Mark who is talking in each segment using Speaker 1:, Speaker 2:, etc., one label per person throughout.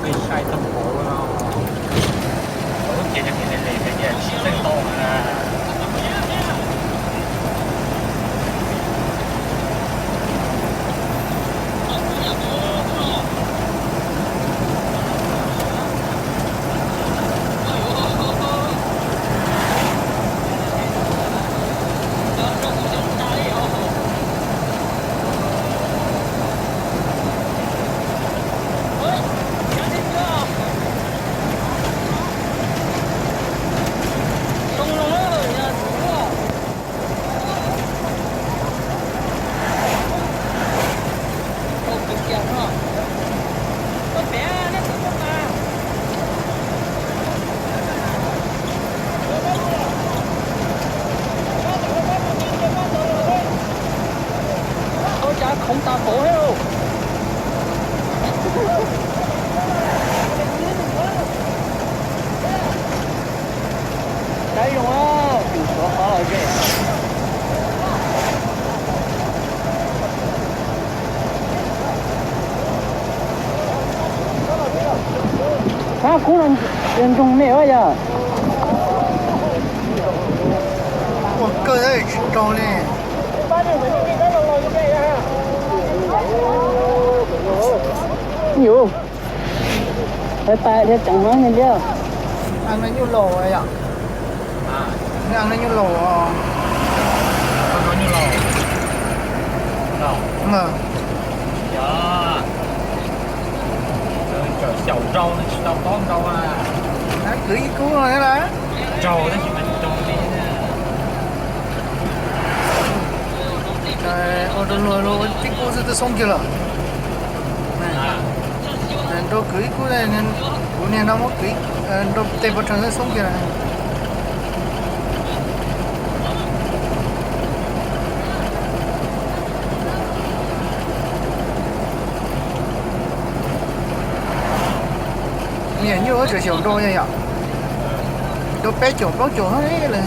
Speaker 1: 被晒这么薄了，我都觉得你的脸也气震动了。
Speaker 2: không ta khổ hết đâu. Đây rồi á, chủ số khó rồi kìa. Cũng là严重没有呀？
Speaker 3: 我个人招嘞。
Speaker 2: nhiều phải tài thì chẳng nói gì đâu
Speaker 3: Ăn nó như lồ vậy ạ. Ăn nó như lồ.
Speaker 1: Ăn nó như lồ. Lồ.
Speaker 3: Mà.
Speaker 1: Dạ. Trời xào rau nó chỉ đâu có con rau à.
Speaker 3: Đã cưới cứu rồi đó đó.
Speaker 1: Rau nó chỉ mình trồng đi.
Speaker 3: Ở đâu rồi cái cô sẽ xong chưa rồi. Đâu cưới cứu này nên bữa nay nó mất cưới đâu tây bắc trần sẽ xong chưa rồi. Nè như ở chỗ chiều đôi vậy ạ. Đâu bé chỗ bóc chỗ hết rồi.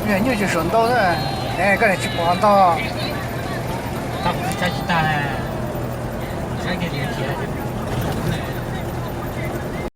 Speaker 3: Nè như chỗ sườn đâu thôi. Nè cái này chỉ quán to.
Speaker 1: Tao cũng chả chỉ ta nè.